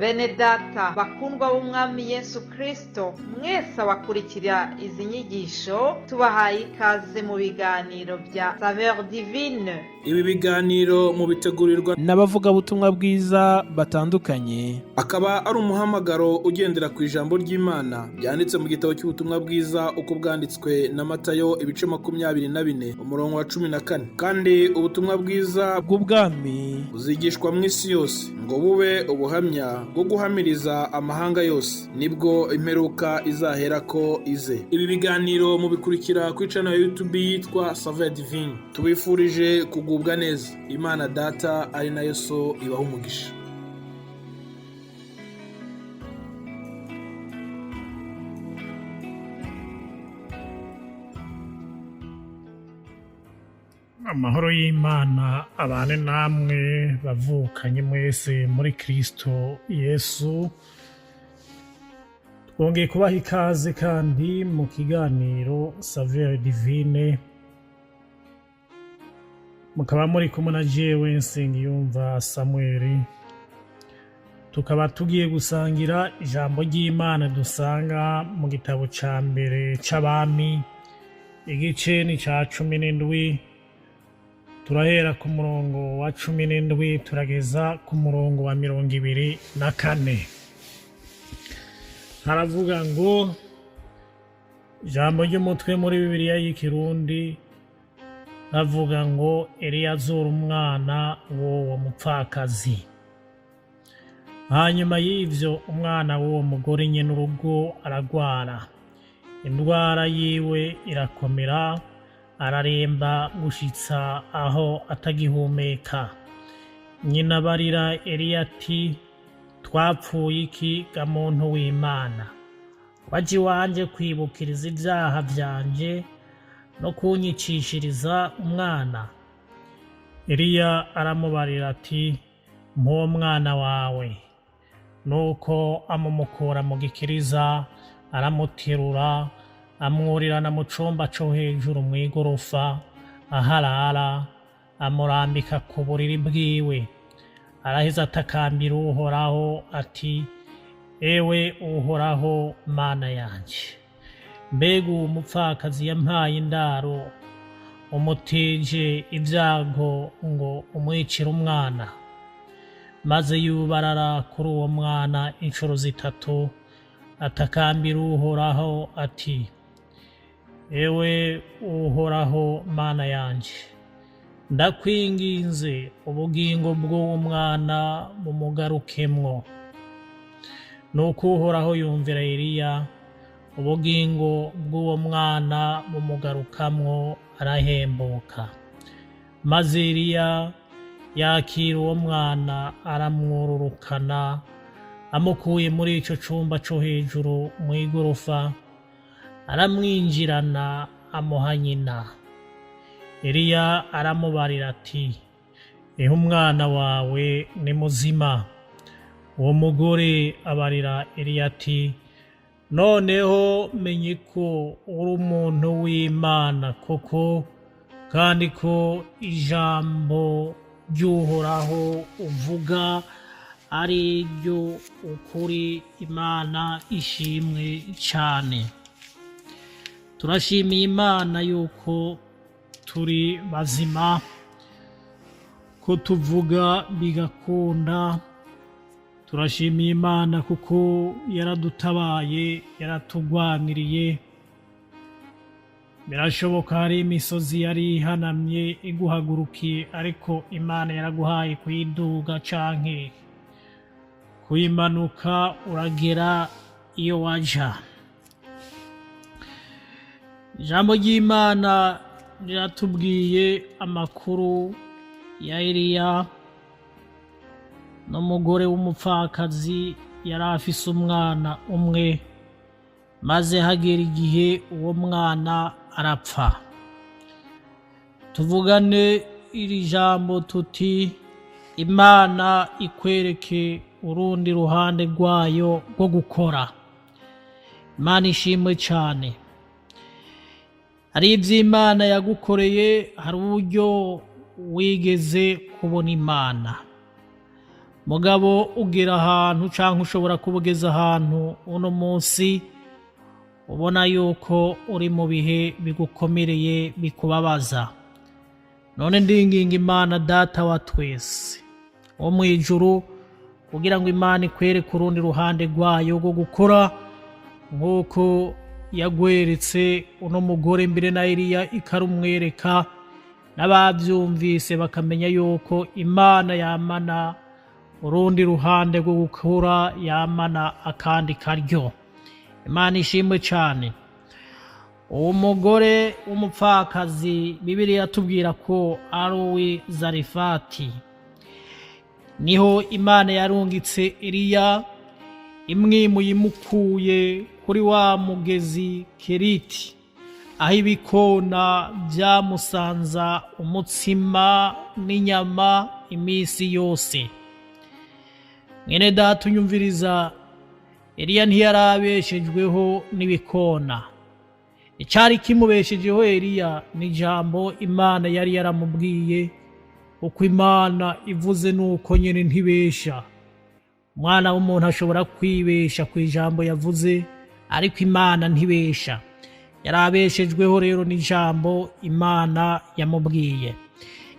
Bene data bakundwa b'umwami Yesu Kristo, mwese abakurikira izi nyigisho tubahaye ikaze mu biganiro bya Saveur Divine. Ibi biganiro mu bitegurirwa n'abavugabutumwa bwiza batandukanye, akaba ari umuhamagaro ugendera ku ijambo ry'Imana byanditse mu gitabo cy'ubutumwa bwiza uko bwanditswe na Matayo ibice 24 umurongo wa 14. Kandi ubutumwa bwiza bw'ubwami buzigishwa mu isi yose ngo bube ubuhamya bwo guhamiriza amahanga yose, nibwo imperuka izahera ko ize. Ibi biganiro mubikurikira ku channel ya YouTube yitwa Saveur Divine. Tubifurije kugubwa neza. Imana Data ari nayo So ibaha umugisha. Amahoro y'Imana abane namwe bavukanye mwese muri Kristo Yesu. Twongeye kubaha ikaze kandi mu kiganiro Saveur Divine. Mukaba muri kumwe na jewe Nsengiyumva Samuel. Tukaba tugiye gusangira ijambo ry'Imana dusanga mu gitabo ca mbere c'Abami igice ni ca 17. Turahera ku murongo wa 17 turageza ku murongo wa 24. Haravuga ngo ijambo ry'umutwe muri Bibiliya y'Ikirundi havuga ngo Eliya azura umwana w'uwo mupfakazi. Hanyuma y'ivyo umwana w'uwo mugore nyene urugo aragwara, indwara yiwe irakomera, araremba gushitsa aho atagihumeka. Nyina barira Eliya ati, twapfuye iki ga muntu w'Imana? Waje wanje kwibukiriza ivyaha vyanje no kunyicishiriza umwana? Eliya aramubarira ati, mpo mwana wawe. Nuko amumukura mu gikiriza, aramuterura, amwurirana mu cumba co hejuru mw'igorofa aharara, amurambika ku buriri bwiwe. Araheza atakambira Uhoraho ati, ewe Uhoraho Mana yanje, mbega uwo mupfakazi yampaye indaro umuteje ibyago ngo umwicire umwana? Maze yubarara kuri uwo mwana incuro 3, atakambira Uhoraho ati, ewe Uhoraho Mana yanje, ndakwinginze ubugingo bw'uwo mwana bumugarukemwo. Nuko Uhoraho yumvira Eliya, ubugingo bw'uwo mwana bumugarukamwo, arahembuka. Maze Eliya yakira uwo mwana, aramwururukana, amukuye muri ico cumba co hejuru mw'igorofa, aramwinjirana amuha nyina. Eliya aramubarira ati, eho umwana wawe ni muzima. Uwo mugore abarira Eliya ati, noneho menye ko uri umuntu w'Imana koko, kandi ko ijambo ry'Uhoraho uvuga ari ryo ukuri. Imana ishimwe cyane. Turashimiye Imana yuko turi bazima, ko tuvuga bigakunda. Turashimiye Imana kuko yaradutabaye, yaratugwaniriye. Birashoboka hari imisozi yari ihanamye iguhagurukiye, ariko Imana yaraguhaye kuyiduga canke kuyimanuka, uragera iyo waja. Ijambo ry'Imana riratubwiye amakuru ya Eliya n'umugore w'umupfakazi yari afise umwana umwe, maze hagera igihe uwo mwana arapfa. Tuvugane iri jambo tuti, Imana ikwereke urundi ruhande rwayo rwo gukora. Imana ishimwe cyane. Hari ivy'Imana yagukoreye, hari uburyo wigeze kubona Imana. mugabo ugera ahantu canke ushobora kubugeza ahantu uno munsi ubona yuko uri mu bihe bigukomereye bikubabaza. None ndinginga Imana Data wa twese wo mu ijuru kugira ngo Imana ikwereke urundi ruhande rwayo rwo gukora nk'uko yagweretse uno mugore mbere na Eliya ikarumwereka, n'abavyumvise bakamenya yuko Imana yamana urundi ruhande rwo gukora, yamana akandi karyo. Imana ishimwe cyane. Uwo mugore w'umupfakazi Bibiliya tubwira ko ari uwi Zarifati, niho Imana yarungitse Eliya imwimuye imukuye kuri wa mugezi Keriti, aho ibikona byamusanza umutsima n'inyama imisi yose. Mwene data unyumviriza, Eliya ntiyarabeshejweho n'ibikona. Icyari kimubeshejeho Eliya ni ijambo Imana yari yaramubwiye, uko Imana ivuze nuko nyene ntibesha. Umwana w'umuntu ashobora kwibesha ku ijambo yavuze, ariko Imana ntibesha. Yarabeshejweho rero n'ijambo Imana yamubwiye.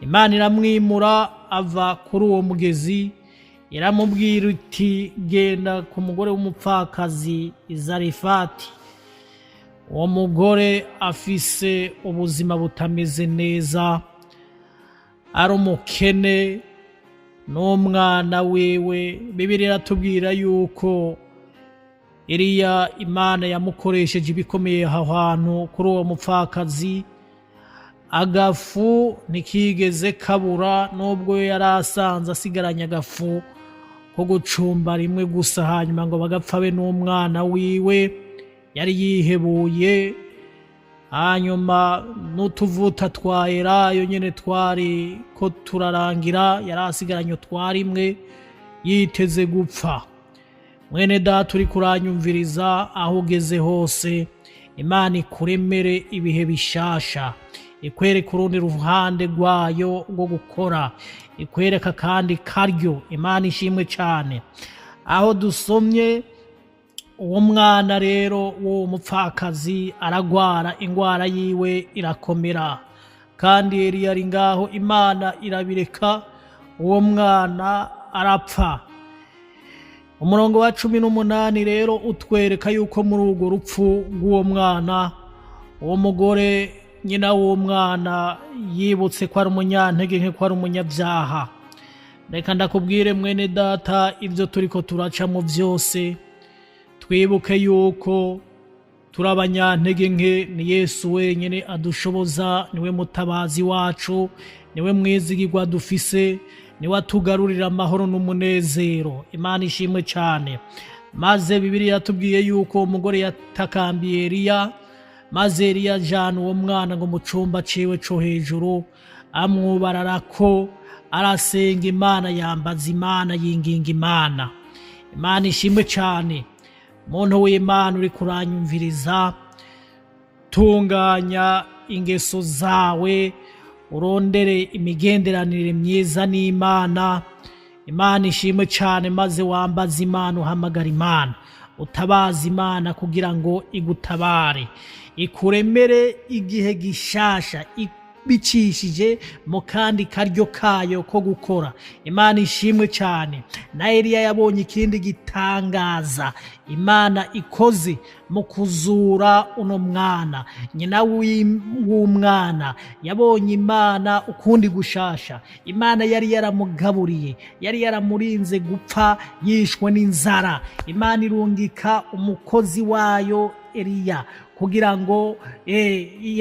Imana iramwimura ava kuri uwo mugezi, iramubwira iti genda ku mugore w'umupfakazi Zarifati. Uwo mugore afise ubuzima butameze neza, ari umukene n'umwana wewe. Bibiliya iratubwira yuko Eliya Imana yamukoresheje ibikomeye aho hantu kuri uwo mupfakazi. Agafu ntikigeze kabura, nubwo yari asanze asigaranye agafu ko gucumba rimwe gusa, hanyuma ngo bagapfa be n'umwana wiwe. Yari yihebuye. Hanyuma n'utuvuta twa Elayo nyene twari ko turarangira, yari asigaranye twarimwe yiteze gupfa. Mwene data uri kuranyumviriza, aho ugeze hose Imana ikuremere ibihe bishasha, ikwereka urundi ruhande rwayo rwo gukora, ikwereka kandi karyo. Imana ishimwe cyane. Aho dusomye uwo mwana rero w'uwo mupfakazi aragwara, ingwara yiwe irakomera, kandi Eliya ari ngaho, Imana irabireka, uwo mwana arapfa. Umurongo wa 18 rero utwereka yuko muri urwo rupfu rw'uwo mwana, uwo mugore nyina w'uwo mwana yibutse ko ari umunyantege nke, ko ari umunyabyaha. Reka ndakubwire mwene data, ibyo turiko turacamo byose twibuke yuko turi abanyantege nke. Ni Yesu wenyine adushoboza, niwe mutabazi wacu, niwe mwizigirwa dufise, niwe atugarurira amahoro n'umunezero. Imana ishimwe cyane. Maze Bibiliya yatubwiye yuko umugore yatakambiye Eliya, maze Eliya ajana uwo mwana ngo mu cumba ciwe co hejuru, amwubararako, arasenga Imana, yambaza Imana, yinginga Imana. Imana ishimwe cyane. Muntu w'Imana uri kuranyumviriza, tunganya ingeso zawe, urondere imigenderanire myiza n'Imana. Imana ishimwe cyane. Maze wambaza Imana, uhamagara Imana, utabaza Imana kugira ngo igutabare, ikuremere igihe gishasha, bicishije mu kandi karyo kayo ko gukora. Imana ishimwe cyane. Na Eliya yabonye ikindi gitangaza Imana ikoze mu kuzura uno mwana. Nyina w'umwana yabonye Imana ukundi gushasha. Imana yari yaramugaburiye, yari yaramurinze gupfa yishwe n'inzara. Imana irungika umukozi wayo Eliya kugira ngo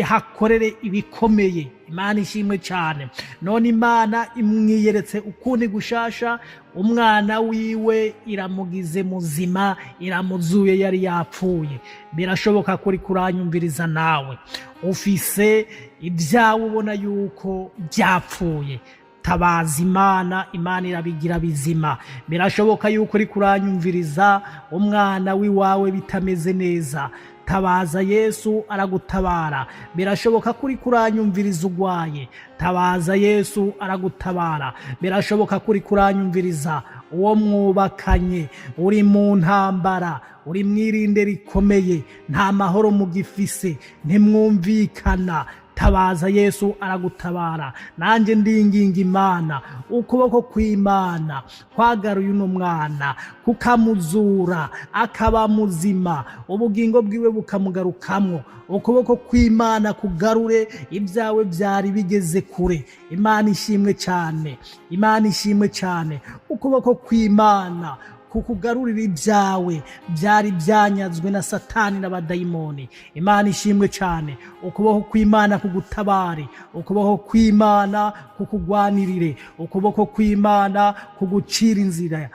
hakorere ibikomeye. Imana ishimwe cyane. None Imana imwiyeretse ukundi gushasha, umwana wiwe iramugize muzima, iramuzuye yari yapfuye. Birashoboka kuri kuranyumviriza nawe ufise ibyawe ubona yuko byapfuye, tabaza Imana, Imana irabigira bizima. Birashoboka yuko uri kuranyumviriza umwana wiwawe bitameze neza, tabaza Yesu aragutabara. Birashoboka kuri kuranyumviriza ugwaye, tabaza Yesu aragutabara. Birashoboka kuri kuranyumviriza uwo mwubakanye uri mu ntambara, uri mwirinde rikomeye, nta mahoro mugifise, ntimwumvikana, tabaza, Yesu aragutabara. Nanjye ndinginga Imana, ukuboko kw'Imana kwagaruye uno mwana kukamuzura akaba muzima, ubugingo bwiwe bukamugarukamwo. Ukuboko kw'Imana kugarure ibyawe byari bigeze kure. Imana ishimwe cyane, Imana ishimwe cyane. Ukuboko kw'Imana kukugarurira ibyawe byari byanyazwe na Satani n'abadayimoni. Imana ishimwe cyane. Ukuboko kw'Imana kugutabare, ukuboko kw'Imana kukugwanirire, ukuboko kw'Imana kugucira inzira,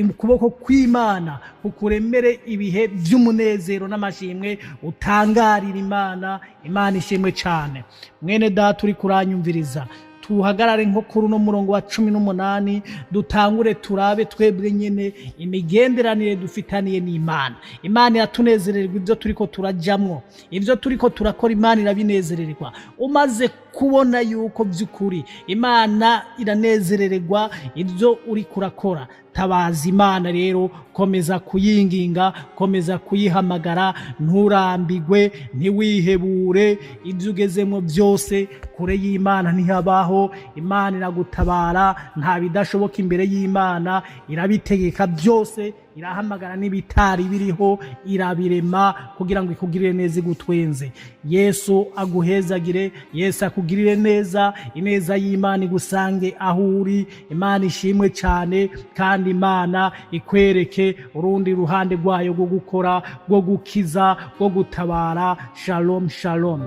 ukuboko kw'Imana kukuremere ibihe by'umunezero n'amashimwe utangarira Imana. Imana ishimwe cyane. Mwene data uri kuranyumviriza, tuhagarare nko kuri uno murongo wa 18, dutangure turabe twebwe nyene imigenderanire dufitaniye n'Imana. Imana yatunezererwa ibyo turiko turajamwo, ibyo turiko turakora Imana irabinezererwa. Umaze kubona yuko by'ukuri Imana iranezererwa ibyo uri kurakora, tabaza Imana rero, komeza kuyinginga, komeza kuyihamagara, nturambigwe, ntiwihebure. Ibyo ugezemo byose kure y'Imana ntihabaho. Imana iragutabara, nta bidashoboka imbere y'Imana. Irabitegeka byose, irahamagara n'ibitari biriho, irabirema kugira ngo ikugirire neza, igutwenze. Yesu aguhezagire, Yesu akugirire neza, ineza y'Imana igusange aho uri. Imana ishimwe cyane, kandi Imana ikwereke urundi ruhande rwayo rwo gukora, rwo gukiza, rwo gutabara. Shalom, shalom.